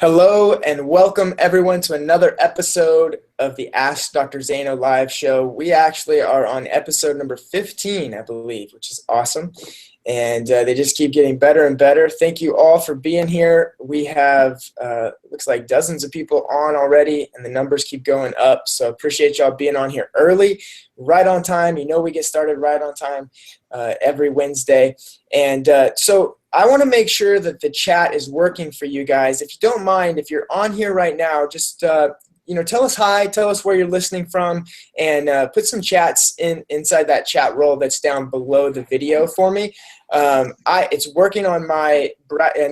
Hello and welcome everyone to another episode of the Ask Dr. Zaino live show. We actually are on episode number 15, I believe, which is awesome. And they just keep getting better and better. Thank you all for being here. We have, looks like dozens of people on already, and the numbers keep going up. So appreciate y'all being on here early, right on time. You know we get started right on time every Wednesday. And so I want to make sure that the chat is working for you guys. If you don't mind, if you're on here right now, just tell us hi, tell us where you're listening from, and put some chats inside that chat roll that's down below the video for me. It's working on my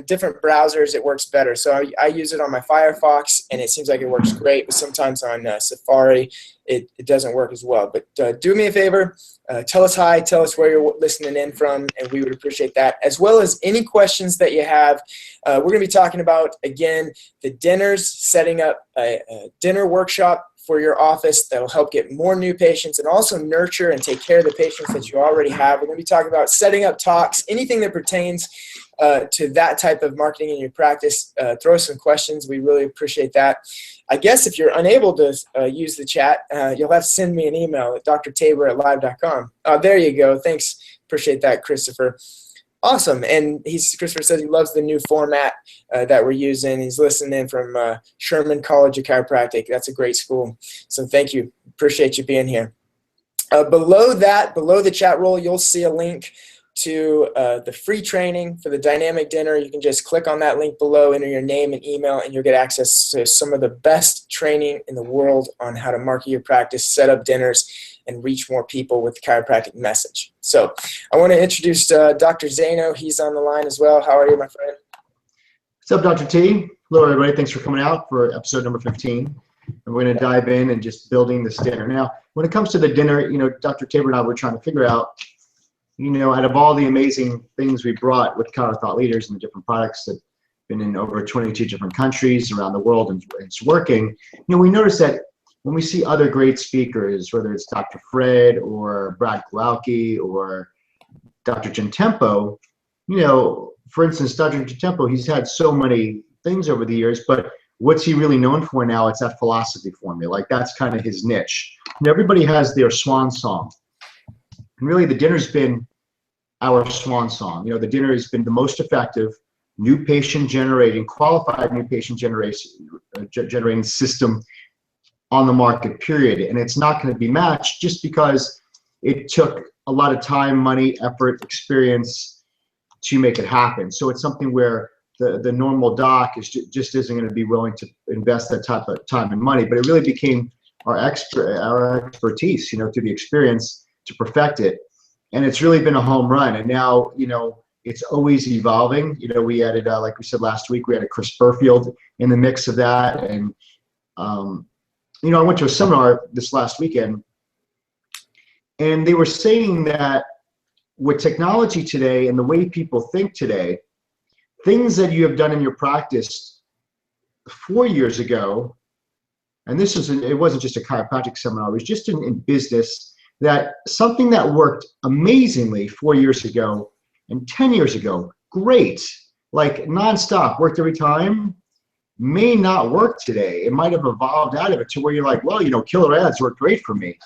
different browsers. It works better. So I use it on my Firefox, and it seems like it works great. But sometimes on Safari, it doesn't work as well. But do me a favor. Tell us hi, tell us where you're listening in from, and we would appreciate that, as well as any questions that you have. We're going to be talking about, again, the dinners, setting up a dinner workshop for your office that will help get more new patients and also nurture and take care of the patients that you already have. We're going to be talking about setting up talks, anything that pertains to that type of marketing in your practice. Throw us some questions. We really appreciate that. I guess if you're unable to use the chat, you'll have to send me an email at drtabor@live.com. There you go. Thanks. Appreciate that, Christopher. Awesome. And Christopher says he loves the new format that we're using. He's listening from Sherman College of Chiropractic. That's a great school. So thank you. Appreciate you being here. Below the chat roll, you'll see a link to the free training for the dynamic dinner. You can just click on that link below, enter your name and email, and you'll get access to some of the best training in the world on how to market your practice, set up dinners, and reach more people with the chiropractic message. So I want to introduce Dr. Zaino. He's on the line as well. How are you, my friend? What's up, Dr. T? Hello, everybody. Thanks for coming out for episode number 15. And we're going to dive in and just building this dinner. Now, when it comes to the dinner, Dr. Tabor and I were trying to figure out, out of all the amazing things we brought with Chiro Thought Leaders and the different products that have been in over 22 different countries around the world and it's working, we noticed that when we see other great speakers, whether it's Dr. Fred or Brad Kowalski or Dr. Gentempo, for instance, Dr. Gentempo, he's had so many things over the years, but what's he really known for now? It's that philosophy formula. Like that's kind of his niche. Everybody has their swan song. And really the dinner's been our swan song. The dinner has been the most effective new patient generating, qualified new patient generating system on the market, period. And it's not going to be matched just because it took a lot of time, money, effort, experience to make it happen. So it's something where the normal doc just isn't going to be willing to invest that type of time and money. But it really became our expertise, through the experience to perfect it. And it's really been a home run. And now, it's always evolving. We added, like we said last week, we had a Chris Burfield in the mix of that. And, I went to a seminar this last weekend, and they were saying that with technology today and the way people think today, things that you have done in your practice 4 years ago, and it wasn't just a chiropractic seminar, it was just in business, that something that worked amazingly 4 years ago and 10 years ago, great, like nonstop, worked every time, may not work today. It might have evolved out of it to where you're like, well, killer ads work great for me.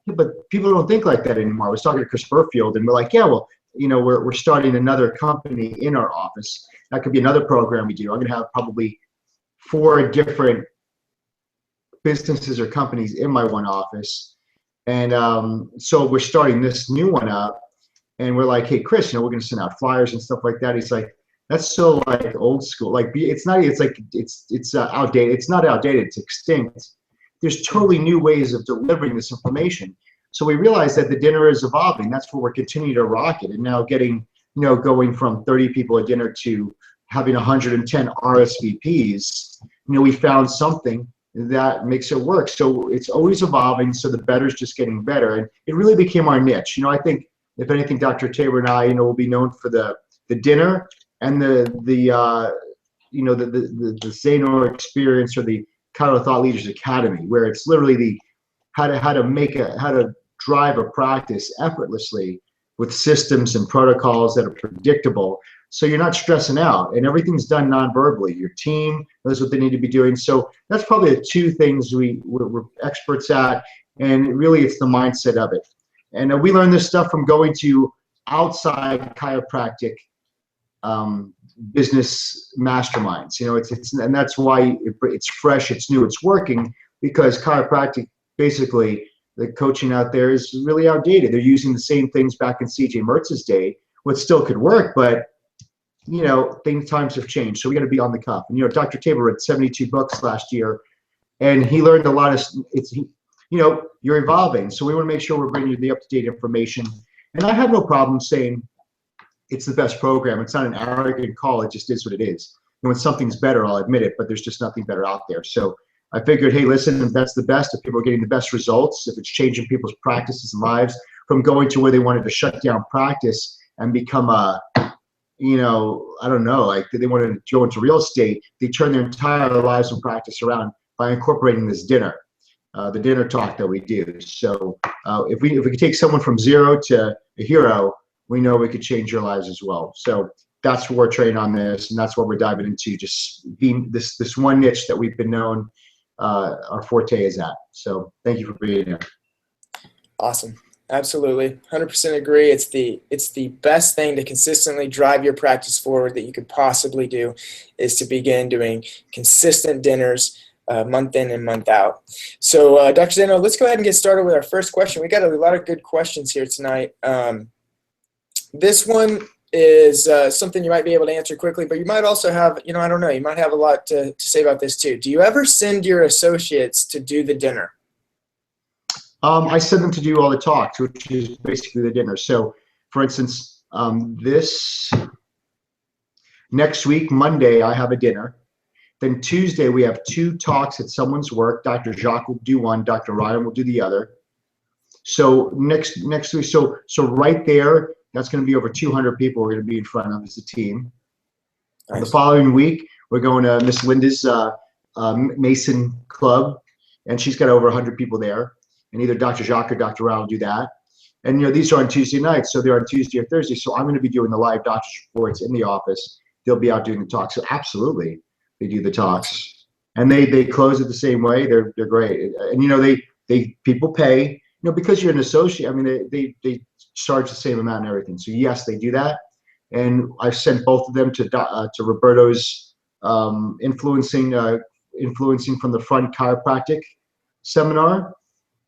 Yeah, but people don't think like that anymore. I was talking to Chris Burfield, and we're like, yeah, well, we're starting another company in our office. That could be another program we do. I'm going to have probably 4 different businesses or companies in my one office. And so we're starting this new one up, and we're like, hey, Chris, we're going to send out flyers and stuff like that. He's like, that's so like old school. Like it's outdated. It's not outdated. It's extinct. There's totally new ways of delivering this information. So we realized that the dinner is evolving. That's where we're continuing to rock it. And now getting, going from 30 people at dinner to having 110 RSVPs, we found something that makes it work. So it's always evolving. So the better's just getting better. And it really became our niche. I think if anything, Dr. Tabor and I, will be known for the dinner and the Zaino experience, or the Chiro Thought Leaders Academy, where it's literally how to drive a practice effortlessly with systems and protocols that are predictable, So you're not stressing out, and everything's done non-verbally. Your team knows what they need to be doing. So that's probably the two things we're experts at, and really it's the mindset of it. And we learned this stuff from going to outside chiropractic business masterminds. And that's why it's fresh, it's new, it's working, because chiropractic, basically, the coaching out there is really outdated. They're using the same things back in C.J. Mertz's day, which still could work, but times have changed, so we got to be on the cuff. And Dr. Tabor read 72 books last year, and he learned a lot of. You're evolving, so we want to make sure we're bringing you the up-to-date information. And I have no problem saying it's the best program. It's not an arrogant call. It just is what it is. And when something's better, I'll admit it, but there's just nothing better out there. So I figured, hey, listen, if that's the best, if people are getting the best results, if it's changing people's practices and lives from going to where they wanted to shut down practice and become I don't know, like they wanted to go into real estate, they turn their entire lives and practice around by incorporating this dinner, the dinner talk that we do. So if we could take someone from zero to a hero, we know we could change your lives as well. So that's what we're training on this, and that's what we're diving into, just being this one niche that we've been known our forte is at. So thank you for being here. Awesome. Absolutely. 100% agree. It's the best thing to consistently drive your practice forward that you could possibly do, is to begin doing consistent dinners month in and month out. So Dr. Zaino, let's go ahead and get started with our first question. We got a lot of good questions here tonight. This one is something you might be able to answer quickly, but you might also have, I don't know, you might have a lot to say about this too. Do you ever send your associates to do the dinner? I send them to do all the talks, which is basically the dinner. So, for instance, this next week, Monday, I have a dinner. Then Tuesday, we have 2 talks at someone's work. Dr. Jacques will do one. Dr. Ryan will do the other. So next week, so right there, that's going to be over 200 people we're going to be in front of as a team. Nice. The following week, we're going to Miss Linda's Mason Club, and she's got over 100 people there. And either Dr. Jacques or Dr. Rao will do that. And these are on Tuesday nights, so they're on Tuesday or Thursday. So I'm going to be doing the live doctor's reports in the office. They'll be out doing the talks. So absolutely, they do the talks, and they close it the same way. They're great. And they people pay because you're an associate. I mean, they charge the same amount and everything. So yes, they do that. And I've sent both of them to Roberto's influencing from the front chiropractic seminar.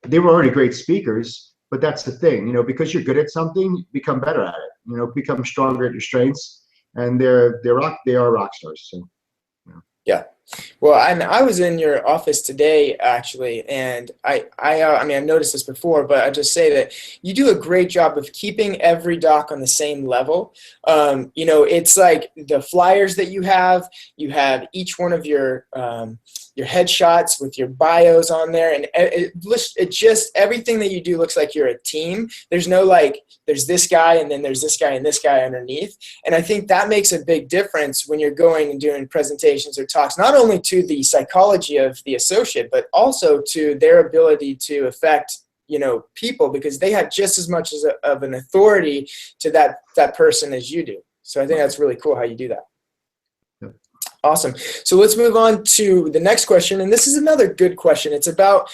They were already great speakers, but that's the thing, because you're good at something, you become better at it, become stronger at your strengths, and they are rock stars. So, yeah. Well, I was in your office today, actually, and I mean, I've noticed this before, but I just say that you do a great job of keeping every doc on the same level. It's like the flyers that you have each one of your headshots with your bios on there, and it just, everything that you do looks like you're a team. There's no there's this guy and then there's this guy and this guy underneath. And I think that makes a big difference when you're going and doing presentations or talks, not only to the psychology of the associate, but also to their ability to affect people, because they have just as much of an authority to that person as you do. So I think that's really cool how you do that. Awesome. So let's move on to the next question. And this is another good question. It's about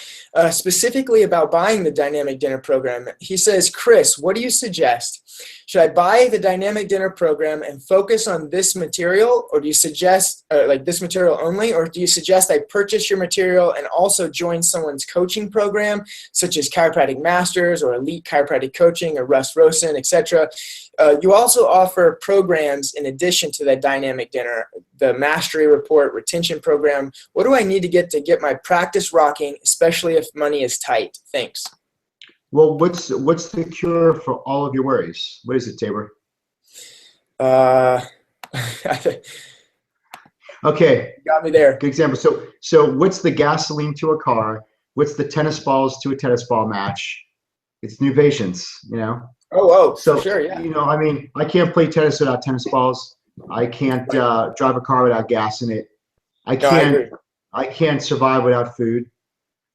specifically about buying the dynamic dinner program. He says, Chris, what do you suggest? Should I buy the dynamic dinner program and focus on this material, or do you suggest this material only, or do you suggest I purchase your material and also join someone's coaching program, such as Chiropractic Masters or Elite Chiropractic Coaching or Russ Rosen, etc.? You also offer programs in addition to that dynamic dinner, the Mastery Report, Retention Program. What do I need to get my practice rocking, especially if money is tight? Thanks. Well, what's the cure for all of your worries? What is it, Tabor? Okay. You got me there. Good example. So what's the gasoline to a car? What's the tennis balls to a tennis ball match? It's new patience, Oh, so, for sure, yeah. I mean, I can't play tennis without tennis balls. I can't drive a car without gas in it. I can't survive without food.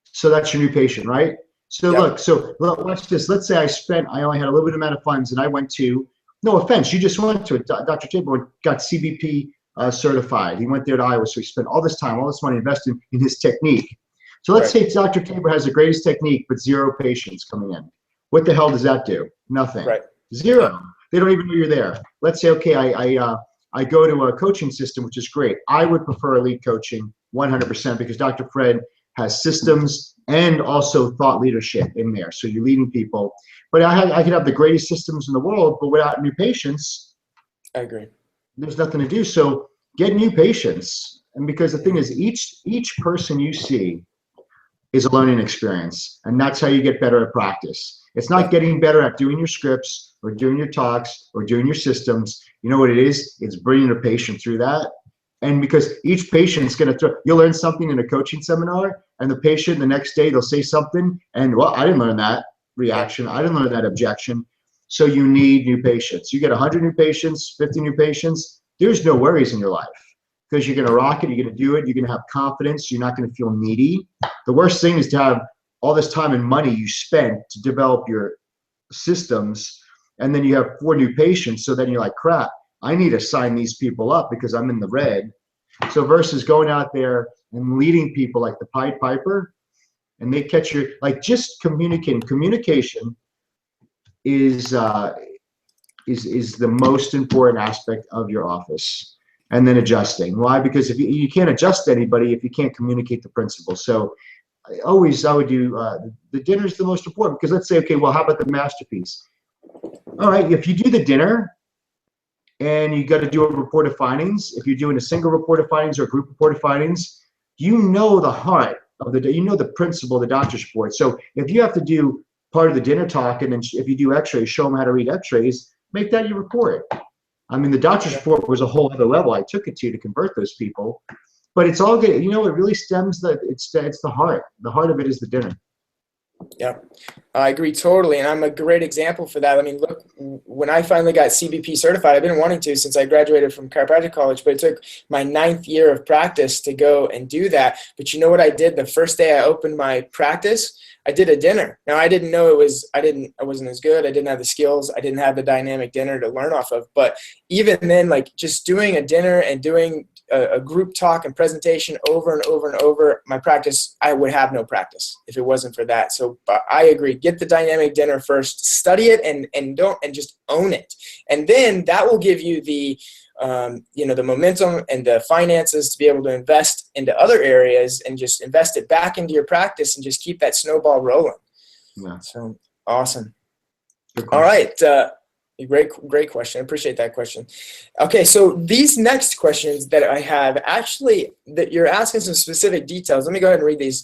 So that's your new patient, right? So yep. Look, watch this. Let's say I only had a little bit amount of funds, and I went to No offense, you just went to it. Dr. Tabor got CBP certified. He went there to Iowa, so he spent all this time, all this money invested in his technique. So let's say Dr. Tabor has the greatest technique, but 0 patients coming in. What the hell does that do? Nothing. Right. 0. They don't even know you're there. Let's say, okay, I go to a coaching system, which is great. I would prefer elite coaching 100% because Dr. Fred has systems and also thought leadership in there. So you're leading people. But I could have the greatest systems in the world, but without new patients, I agree. There's nothing to do. So get new patients. And because the thing is, each person you see is a learning experience. And that's how you get better at practice. It's not getting better at doing your scripts or doing your talks or doing your systems. You know what it is? It's bringing a patient through that. And because each patient's going to you'll learn something in a coaching seminar, and the patient the next day they'll say something, and well, I didn't learn that reaction. I didn't learn that objection. So you need new patients. You get 100 new patients, 50 new patients, there's no worries in your life because you're going to rock it. You're going to do it. You're going to have confidence. You're not going to feel needy. The worst thing is to have all this time and money you spent to develop your systems, and then you have 4 new patients. So then you're like, crap, I need to sign these people up because I'm in the red. So versus going out there and leading people like the Pied Piper, and they catch your, like, just communicating. Communication is the most important aspect of your office. And then adjusting. Why? Because if you can't adjust anybody if you can't communicate the principles. So I would do the dinner is the most important, because let's say, okay, well, how about the masterpiece? All right, if you do the dinner and you got to do a report of findings, if you're doing a single report of findings or a group report of findings, you know the heart of the, you know the principle of the doctor's report. So if you have to do part of the dinner talk, and then if you do x-rays, show them how to read x-rays, make that your report. I mean, the doctor's report was a whole other level I took it to convert those people. But it's all good. You know, it really stems it's the heart. The heart of it is the dinner. Yeah, I agree totally. And I'm a great example for that. I mean, look, when I finally got CBP certified, I've been wanting to since I graduated from chiropractic college, but it took my 9th year of practice to go and do that. But you know what I did the first day I opened my practice? I did a dinner. Now, I didn't know I wasn't as good. I didn't have the skills. I didn't have the dynamic dinner to learn off of. But even then, like, just doing a dinner and doing a group talk and presentation over and over and over, my practice, I would have no practice if it wasn't for that. So I agree. Get the dynamic dinner first, study it, and just own it. And then that will give you the the momentum and the finances to be able to invest into other areas and just invest it back into your practice and just keep that snowball rolling. Yeah. So awesome. All right. Great question. I appreciate that question. Okay, so these next questions that I have, actually, that you're asking some specific details. Let me go ahead and read these.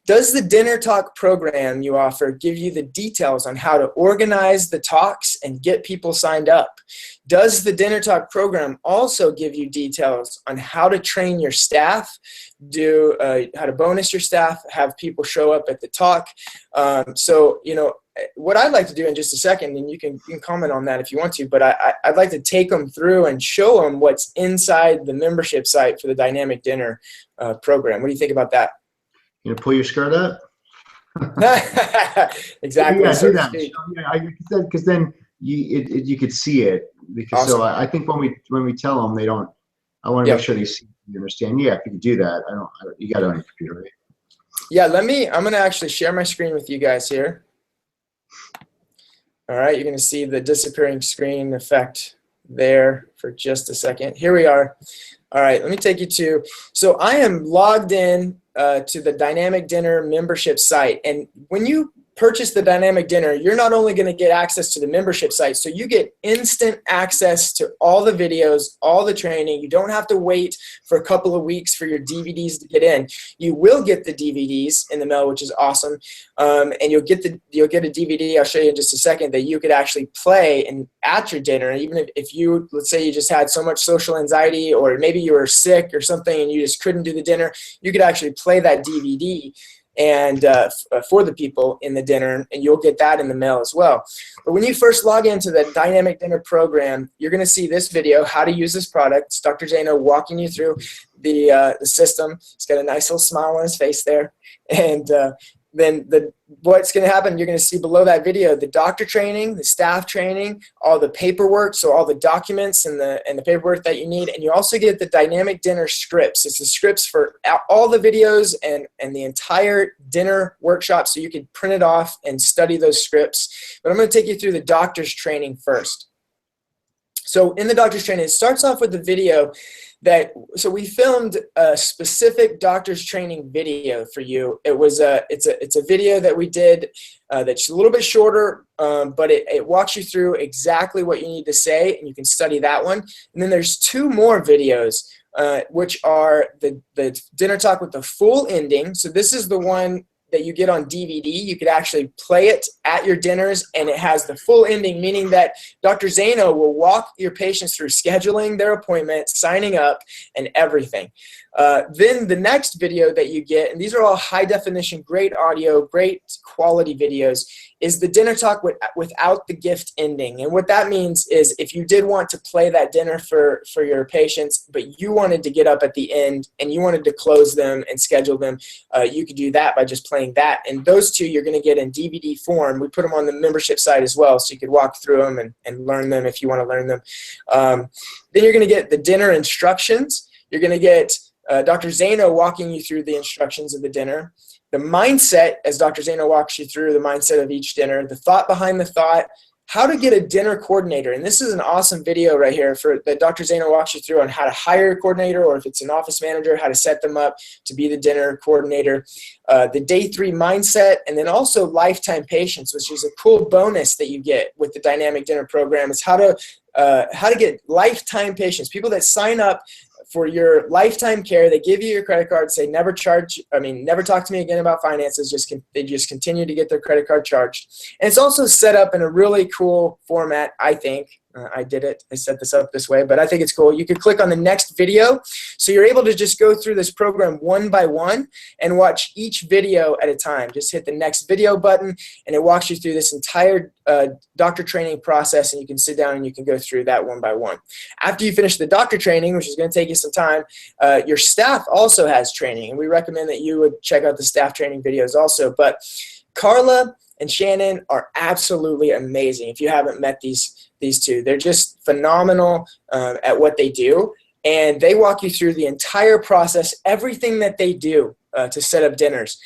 Does the dinner talk program you offer give you the details on how to organize the talks and get people signed up? Does the dinner talk program also give you details on how to train your staff, how to bonus your staff, have people show up at the talk? So, what I'd like to do in just a second, and you can comment on that if you want to, but I'd like to take them through and show them what's inside the membership site for the Dynamic Dinner program. What do you think about that? You pull your skirt up? Exactly. Yeah, do that. Because then you could see it. Because awesome. So I think when we tell them, they don't. I want to make sure they see, you understand. Yeah, if you can do that, you got it on your computer, right? Yeah, I'm going to actually share my screen with you guys here. All right, you're going to see the disappearing screen effect there for just a second. Here we are. All right, let me take you to, so I am logged in to the Dynamic Dinner membership site. And when you purchase the Dynamic Dinner, you're not only going to get access to the membership site, so you get instant access to all the videos, all the training. You don't have to wait for a couple of weeks for your DVDs to get in. You will get the DVDs in the mail, which is awesome. And you'll get a DVD, I'll show you in just a second, that you could actually play at your dinner. Even if you, let's say you just had so much social anxiety, or maybe you were sick or something and you just couldn't do the dinner, you could actually play that DVD and for the people in the dinner, and you'll get that in the mail as well. But when you first log into the Dynamic Dinner program, you're going to see this video, how to use this product. It's Dr. Zaino walking you through the system. He's got a nice little smile on his face there. And then what's going to happen, you're going to see below that video the doctor training, the staff training, all the paperwork, so all the documents and the paperwork that you need, and you also get the dynamic dinner scripts. It's the scripts for all the videos and the entire dinner workshop, so you can print it off and study those scripts. But I'm going to take you through the doctor's training first. So in the doctor's training, it starts off with the video so we filmed a specific doctor's training video for you. It's a video that we did that's a little bit shorter, but it walks you through exactly what you need to say, and you can study that one. And then there's 2 more videos, which are the dinner talk with the full ending. So this is the one that you get on DVD. You could actually play it at your dinners, and it has the full ending, meaning that Dr. Zaino will walk your patients through scheduling their appointment, signing up, and everything. Then the next video that you get, and these are all high definition, great audio, great quality videos, is the dinner talk without the gift ending. And what that means is if you did want to play that dinner for your patients, but you wanted to get up at the end and you wanted to close them and schedule them, you could do that by just playing that. And those 2 you're going to get in DVD form. We put them on the membership site as well, so you could walk through them and learn them if you want to learn them. Then you're going to get the dinner instructions. You're going to get Dr. Zaino walking you through the instructions of the dinner. The mindset, as Dr. Zaino walks you through the mindset of each dinner, the thought behind the thought, how to get a dinner coordinator. And this is an awesome video right here that Dr. Zaino walks you through on how to hire a coordinator, or if it's an office manager, how to set them up to be the dinner coordinator. The day 3 mindset, and then also lifetime patients, which is a cool bonus that you get with the dynamic dinner program. Is how to get lifetime patients, people that sign up for your lifetime care. They give you your credit card, say never talk to me again about finances. They just continue to get their credit card charged. And it's also set up in a really cool format, I think. I set this up this way, but I think it's cool. You could click on the next video. So you're able to just go through this program one by one and watch each video at a time. Just hit the next video button and it walks you through this entire doctor training process, and you can sit down and you can go through that one by one. After you finish the doctor training, which is going to take you some time, your staff also has training, and we recommend that you would check out the staff training videos also. But Carla and Shannon are absolutely amazing. If you haven't met these 2, they're just phenomenal at what they do, and they walk you through the entire process, everything that they do to set up dinners,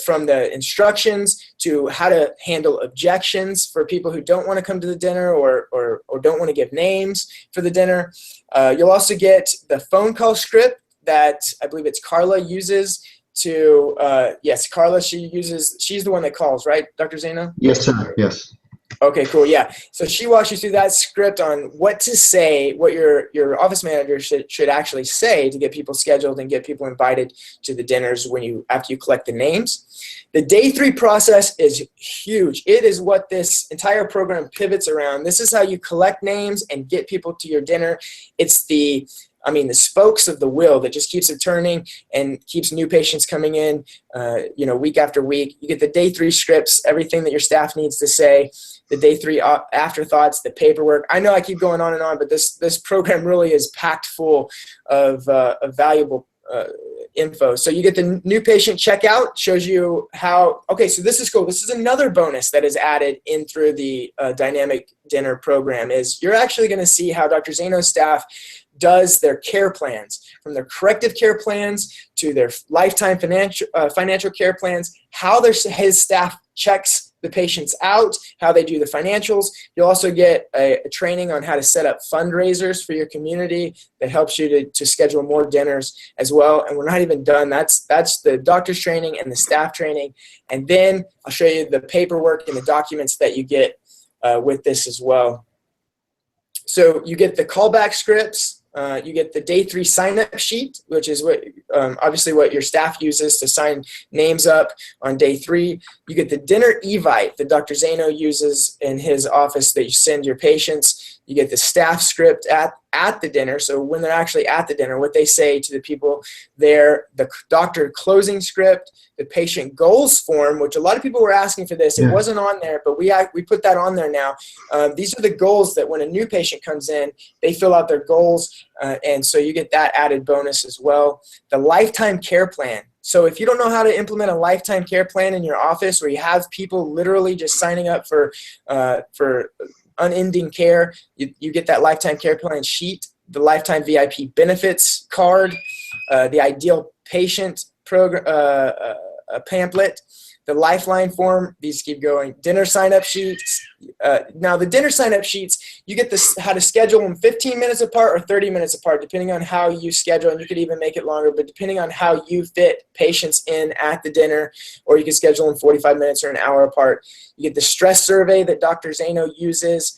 from the instructions to how to handle objections for people who don't want to come to the dinner or don't want to give names for the dinner. You'll also get the phone call script that I believe it's Carla uses to, yes, Carla, she's the one that calls, right, Dr. Zaino? Yes, sir. Yes. Okay, cool. Yeah. So she walks you through that script on what to say, what your office manager should actually say to get people scheduled and get people invited to the dinners after you collect the names. The day 3 process is huge. It is what this entire program pivots around. This is how you collect names and get people to your dinner. It's the spokes of the wheel that just keeps it turning and keeps new patients coming in, week after week. You get the day 3 scripts, everything that your staff needs to say, the day 3 afterthoughts, the paperwork. I know I keep going on and on, but this program really is packed full of valuable info. So you get the new patient checkout, shows you how, okay, so this is cool. This is another bonus that is added in through the dynamic dinner program, is you're actually going to see how Dr. Zaino's staff does their care plans, from their corrective care plans to their lifetime financial care plans, how his staff checks the patients out, how they do the financials. You'll also get a training on how to set up fundraisers for your community that helps you to schedule more dinners as well. And we're not even done. That's the doctor's training and the staff training. And then I'll show you the paperwork and the documents that you get with this as well. So you get the callback scripts. You get the day 3 sign-up sheet, which is obviously what your staff uses to sign names up on day 3. You get the dinner evite that Dr. Zaino uses in his office that you send your patients. You get the staff script at the dinner. So when they're actually at the dinner, what they say to the people there, the doctor closing script, the patient goals form, which a lot of people were asking for this. It wasn't on there, but we put that on there now. These are the goals that when a new patient comes in, they fill out their goals, and so you get that added bonus as well. The lifetime care plan. So if you don't know how to implement a lifetime care plan in your office, where you have people literally just signing up for unending care, you get that lifetime care plan sheet, the lifetime VIP benefits card, the ideal patient program pamphlet, the Lifeline form. These keep going. Dinner sign-up sheets. Now the dinner sign-up sheets, you get this how to schedule them 15 minutes apart or 30 minutes apart, depending on how you schedule, and you could even make it longer, but depending on how you fit patients in at the dinner, or you can schedule them 45 minutes or an hour apart. You get the stress survey that Dr. Zaino uses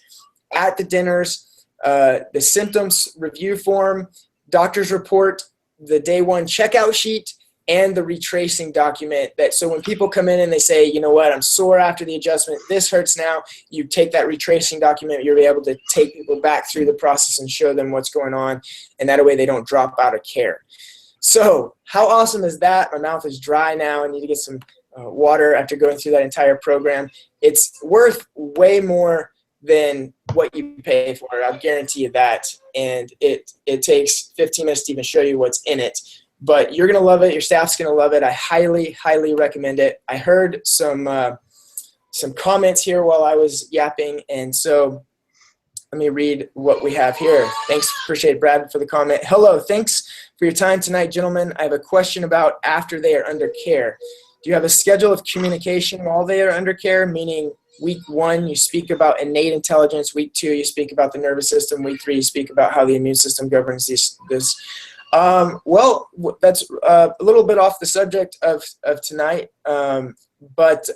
at the dinners, the symptoms review form, doctor's report, the day one checkout sheet, and the retracing document. That so when people come in and they say, you know what, I'm sore after the adjustment, this hurts now, you take that retracing document, you'll be able to take people back through the process and show them what's going on, and that way they don't drop out of care. So how awesome is that? My mouth is dry now. I need to get some water after going through that entire program. It's worth way more than what you pay for it. I'll guarantee you that. And it takes 15 minutes to even show you what's in it. But you're going to love it. Your staff's going to love it. I highly, highly recommend it. I heard some comments here while I was yapping, and so let me read what we have here. Thanks. Appreciate it, Brad, for the comment. Hello. Thanks for your time tonight, gentlemen. I have a question about after they are under care. Do you have a schedule of communication while they are under care, meaning week 1, you speak about innate intelligence. Week 2, you speak about the nervous system. Week 3, you speak about how the immune system governs this. Well, that's a little bit off the subject of tonight, but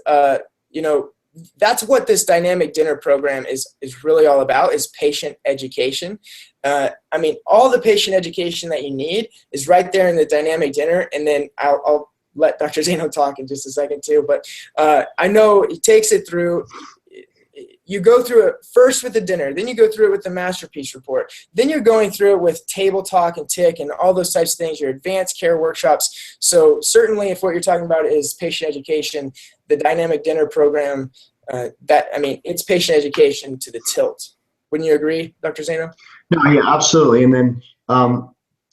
you know, that's what this dynamic dinner program is really all about, is patient education. I mean, all the patient education that you need is right there in the dynamic dinner, and then I'll let Dr. Zaino talk in just a second too, but I know he takes it through. You go through it first with the dinner, then you go through it with the masterpiece report, then you're going through it with table talk and TIC and all those types of things, your advanced care workshops. So certainly if what you're talking about is patient education, the dynamic dinner program, it's patient education to the tilt. Wouldn't you agree, Dr. Zaino? No, yeah, absolutely. And then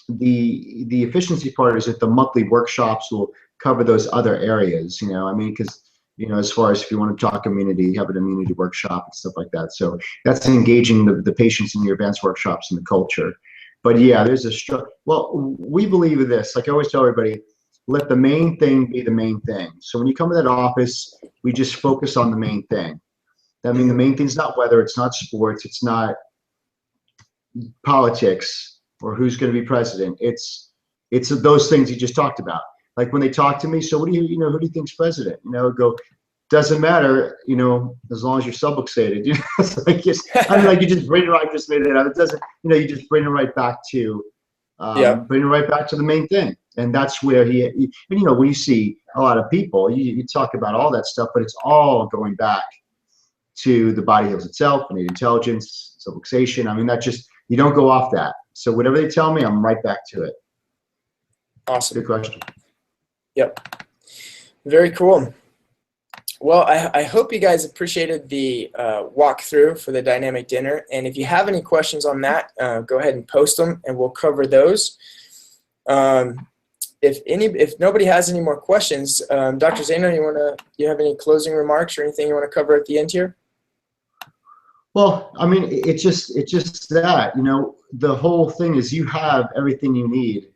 the efficiency part is that the monthly workshops will cover those other areas, you know, I mean, because as far as if you want to talk immunity, you have an immunity workshop and stuff like that. So that's engaging the patients in your advanced workshops and the culture. But yeah, there's well, we believe in this. Like I always tell everybody, let the main thing be the main thing. So when you come to that office, we just focus on the main thing. I mean, the main thing is not weather, it's not sports, it's not politics or who's going to be president. It's those things you just talked about. Like when they talk to me, so what do you who do you think's president? Go, doesn't matter, as long as you're subluxated. It's like you just bring it right. Just made it up. It doesn't, you just bring it right back to, bring it right back to the main thing. And that's where we see a lot of people. You talk about all that stuff, but it's all going back to the body heals itself, innate intelligence, subluxation. I mean, you don't go off that. So whatever they tell me, I'm right back to it. Awesome. Good question. Yep. Very cool. Well, I hope you guys appreciated the walkthrough for the dynamic dinner. And if you have any questions on that, go ahead and post them and we'll cover those. If nobody has any more questions, Dr. Zaino, you have any closing remarks or anything you want to cover at the end here? Well, I mean, it's just that, the whole thing is you have everything you need.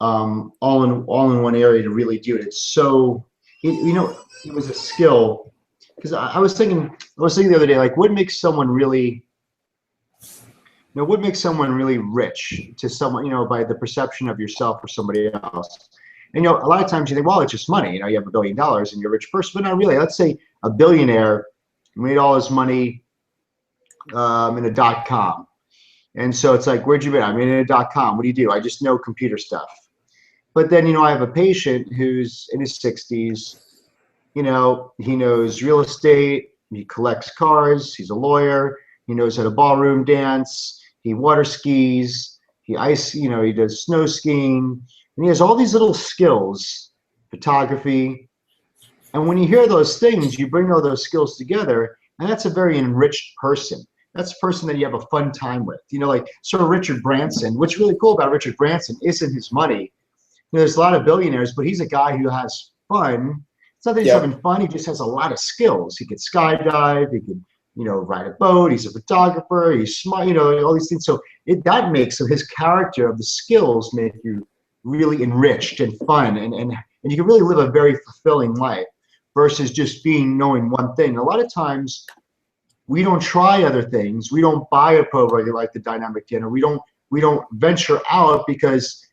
All in one area to really do it. It's so, it was a skill, because I was thinking the other day, like, what makes someone really, rich to someone, by the perception of yourself or somebody else. And a lot of times you think, well, it's just money. You have $1 billion and you're a rich person, but not really. Let's say a billionaire made all his money in a .com, and so it's like, where'd you get? I mean, in a .com. What do you do? I just know computer stuff. But then, I have a patient who's in his 60s, he knows real estate, he collects cars, he's a lawyer, he knows how to ballroom dance, he water skis, he does snow skiing, and he has all these little skills, photography. And when you hear those things, you bring all those skills together, and that's a very enriched person. That's a person that you have a fun time with. Like Sir Richard Branson. What's really cool about Richard Branson isn't his money. there's a lot of billionaires, but he's a guy who has fun. It's not that he's Yep. having fun. He just has a lot of skills. He could skydive. He could, ride a boat. He's a photographer. He's smart. All these things. So that makes his character, of the skills, make you really enriched and fun, and you can really live a very fulfilling life versus just knowing one thing. A lot of times we don't try other things. We don't buy a program like the dynamic dinner. We don't venture out because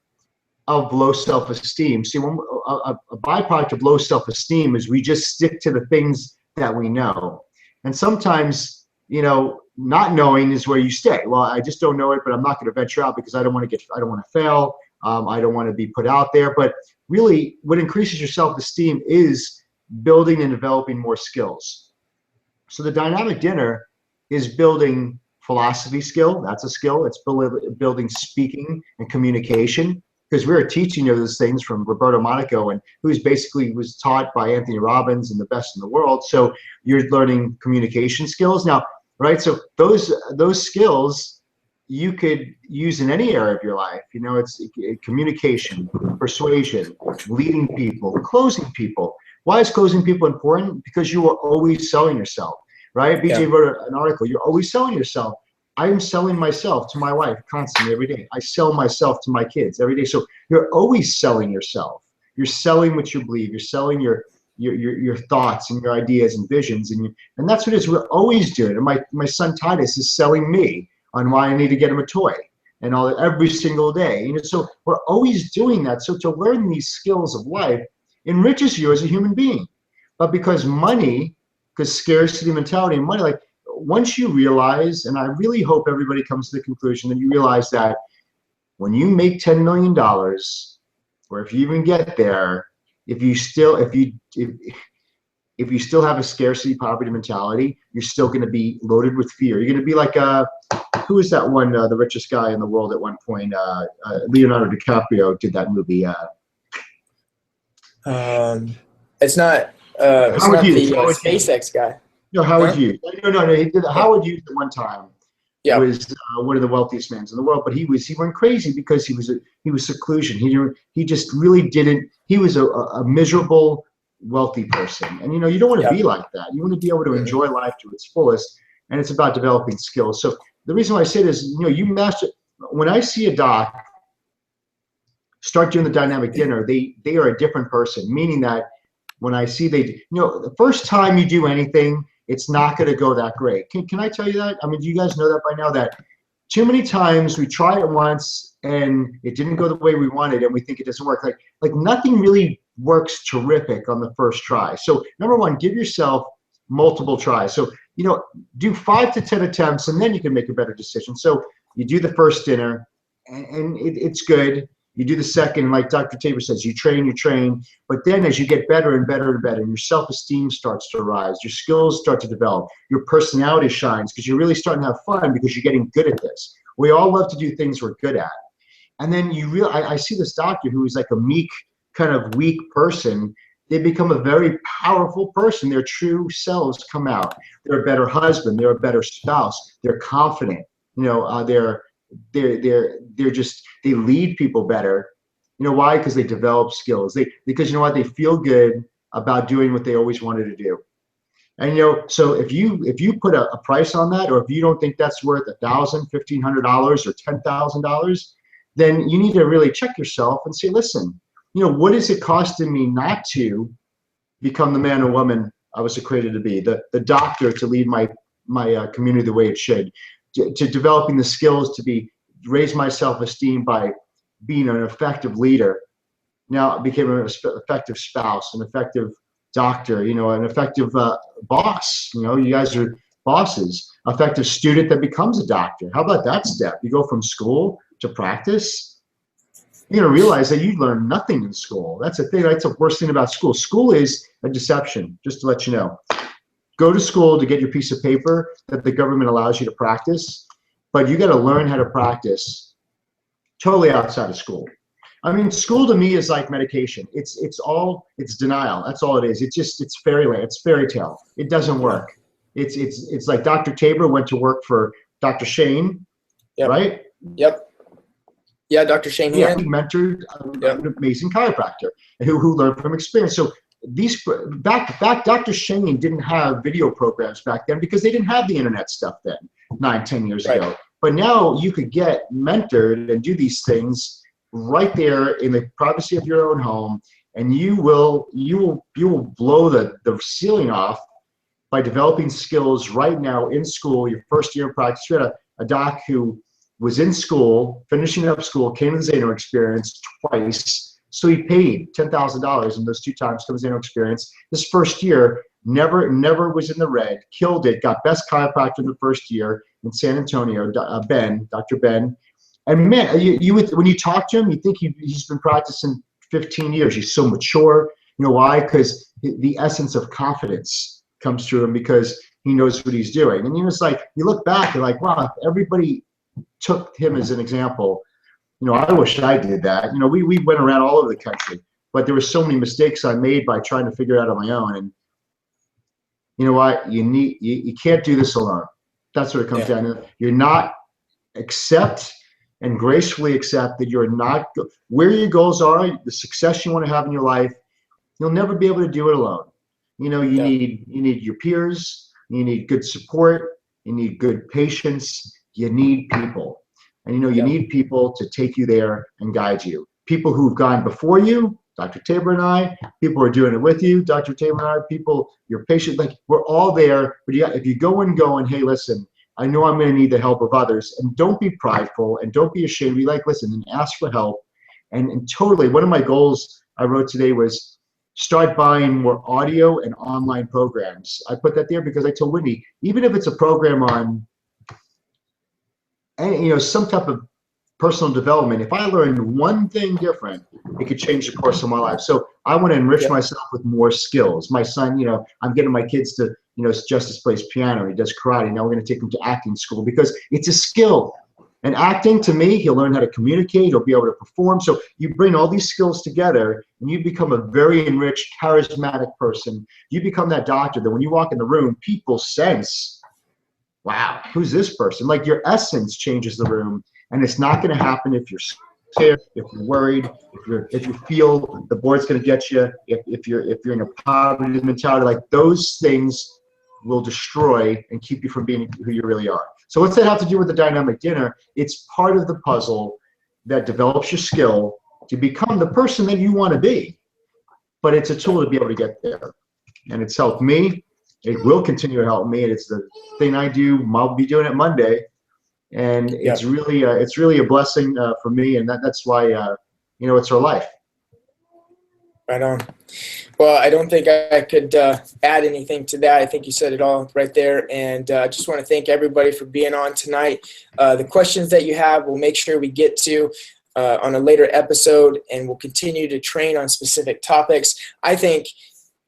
of low self-esteem. See, a byproduct of low self-esteem is we just stick to the things that we know. And sometimes, not knowing is where you stay. Well, I just don't know it, but I'm not going to venture out because I don't want to fail. I don't want to be put out there. But really, what increases your self-esteem is building and developing more skills. So the dynamic dinner is building philosophy skill. That's a skill. It's building speaking and communication, because we were teaching those things from Roberto Monaco, and who's basically was taught by Anthony Robbins and the best in the world. So you're learning communication skills now, right? So those skills you could use in any area of your life. It's communication, persuasion, leading people, closing people. Why is closing people important? Because you are always selling yourself, right? BJ wrote an article. You're always selling yourself. I am selling myself to my wife constantly every day. I sell myself to my kids every day. So you're always selling yourself. You're selling what you believe. You're selling your thoughts and your ideas and visions, and that's what it is. We're always doing it. My son Titus is selling me on why I need to get him a toy and all that every single day. So we're always doing that. So to learn these skills of life enriches you as a human being. But because scarcity mentality and money, like once you realize, and I really hope everybody comes to the conclusion that you realize that when you make $10 million, or if you even get there, if you still have a scarcity poverty mentality, you're still going to be loaded with fear. You're going to be like who is that one, the richest guy in the world at one point? Leonardo DiCaprio did that movie. It's not the SpaceX guy. No, Howard Hughes. No. He did Howard Hughes at one time. Yeah. Was one of the wealthiest men in the world, but he went crazy because he was seclusion. He just really didn't. He was a miserable wealthy person, and you don't want to be like that. You want to be able to enjoy life to its fullest, and it's about developing skills. So the reason why I say this is, you master. When I see a doc start doing the dynamic dinner, they are a different person. Meaning that when I see the first time you do anything, it's not going to go that great. Can I tell you that? I mean, do you guys know that by now? That too many times we try it once and it didn't go the way we wanted, and we think it doesn't work. Like nothing really works terrific on the first try. So number one, give yourself multiple tries. So do 5 to 10 attempts, and then you can make a better decision. So you do the first dinner, and it's good. You do the second, like Dr. Tabor says, you train, but then as you get better and better and better, and your self-esteem starts to rise, your skills start to develop, your personality shines because you're really starting to have fun because you're getting good at this. We all love to do things we're good at. And then I see this doctor who is like a meek, kind of weak person. They become a very powerful person. Their true selves come out. They're a better husband. They're a better spouse. They're confident. They lead people better. Why? Because they develop skills. Because they feel good about doing what they always wanted to do. And so if you put a price on that, or if you don't think that's worth $1,000, $1,500, or $10,000, then you need to really check yourself and say, listen, what is it costing me not to become the man or woman I was created to be, the doctor to lead my community the way it should, to developing the skills to raise my self-esteem by being an effective leader. Now I became an effective spouse, an effective doctor, an effective boss. You guys are bosses. Effective student that becomes a doctor. How about that step? You go from school to practice. You're going to realize that you learn nothing in school. That's the thing. That's the worst thing about school. School is a deception, just to let you know. Go to school to get your piece of paper that the government allows you to practice, but you got to learn how to practice totally outside of school. I mean, school to me is like medication. It's denial. That's all it is. It's fairyland. It's fairy tale. It doesn't work. It's like Dr. Tabor went to work for Dr. Shane, right? Yep. Yeah, Dr. Shane Yeah, Hand. he mentored Yep. an amazing chiropractor who learned from experience. So these back Dr. Shane didn't have video programs back then because they didn't have the internet stuff then, 9, 10 years Right. ago. But now you could get mentored and do these things right there in the privacy of your own home, and you will blow the ceiling off by developing skills right now in school, your first year of practice. We had a doc who was in school, finishing up school, came to the Zaino experience twice. So he paid $10,000 in those 2 times to the Zaino experience. This first year, never was in the red, killed it, got best chiropractor in the first year in San Antonio, Dr. Ben. And man, when you talk to him, you think he's been practicing 15 years. He's so mature. You know why? Because the essence of confidence comes through him because he knows what he's doing. And it's like, you look back, you're like, wow, everybody took him as an example. I wish I did that. We went around all over the country, but there were so many mistakes I made by trying to figure it out on my own. And you know what? You can't do this alone. That's what it comes down to. You're not accept and gracefully accept that you're not where your goals are, the success you want to have in your life. You'll never be able to do it alone. You need your peers. You need good support. You need good patience. You need people. And you need people to take you there and guide you. People who've gone before you, Dr. Tabor and I, people who are doing it with you, Dr. Tabor and I, people, your patient, like we're all there. But if you go and hey, listen, I know I'm going to need the help of others, and don't be prideful and don't be ashamed. Be like, listen, and ask for help. And totally, one of my goals I wrote today was start buying more audio and online programs. I put that there because I told Whitney, even if it's a program on some type of personal development, if I learned one thing different, it could change the course of my life. So I want to enrich myself with more skills. My son, I'm getting my kids to, Justice plays piano, he does karate. Now we're going to take him to acting school because it's a skill. And acting, to me, he'll learn how to communicate, he'll be able to perform. So you bring all these skills together and you become a very enriched, charismatic person. You become that doctor that when you walk in the room, people sense, wow, who's this person? Like your essence changes the room. And it's not going to happen if you're scared, if you're worried, if you feel the board's going to get you, if you're in a poverty mentality. Like those things will destroy and keep you from being who you really are. So what's that have to do with the dynamic dinner? It's part of the puzzle that develops your skill to become the person that you want to be. But it's a tool to be able to get there. And it's helped me. It will continue to help me. And it's the thing I do. I'll be doing it Monday. And it's really a blessing for me, and that's why it's our life. Right on. Well, I don't think I could add anything to that. I think you said it all right there, and I just want to thank everybody for being on tonight. The questions that you have, we'll make sure we get to on a later episode, and we'll continue to train on specific topics.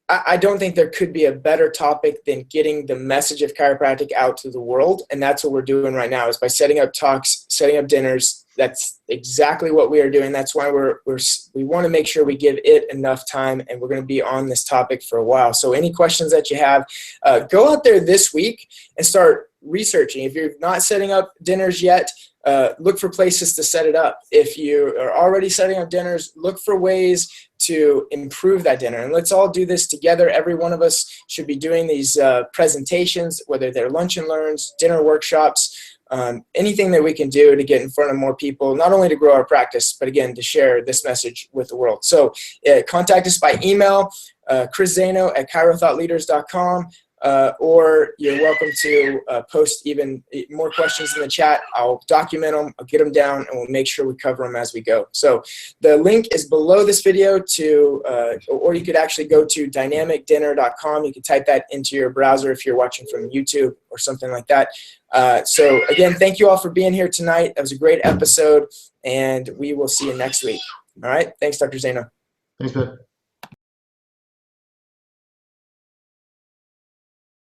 I don't think there could be a better topic than getting the message of chiropractic out to the world, and that's what we're doing right now is by setting up talks, setting up dinners. That's exactly what we are doing. That's why we want to make sure we give it enough time, and we're going to be on this topic for a while. So any questions that you have, go out there this week and start researching. If you're not setting up dinners yet, look for places to set it up. If you are already setting up dinners, look for ways to improve that dinner. And let's all do this together. Every one of us should be doing these presentations, whether they're lunch and learns, dinner workshops, anything that we can do to get in front of more people, not only to grow our practice, but again, to share this message with the world. So contact us by email, Chris Zaino at chirothoughtleaders.com. Or you're welcome to post even more questions in the chat. I'll document them, I'll get them down, and we'll make sure we cover them as we go. So the link is below this video or you could actually go to dynamicdinner.com. You can type that into your browser if you're watching from YouTube or something like that. So again, thank you all for being here tonight. That was a great episode, and we will see you next week. All right. Thanks, Dr. Zaino. Thanks, man.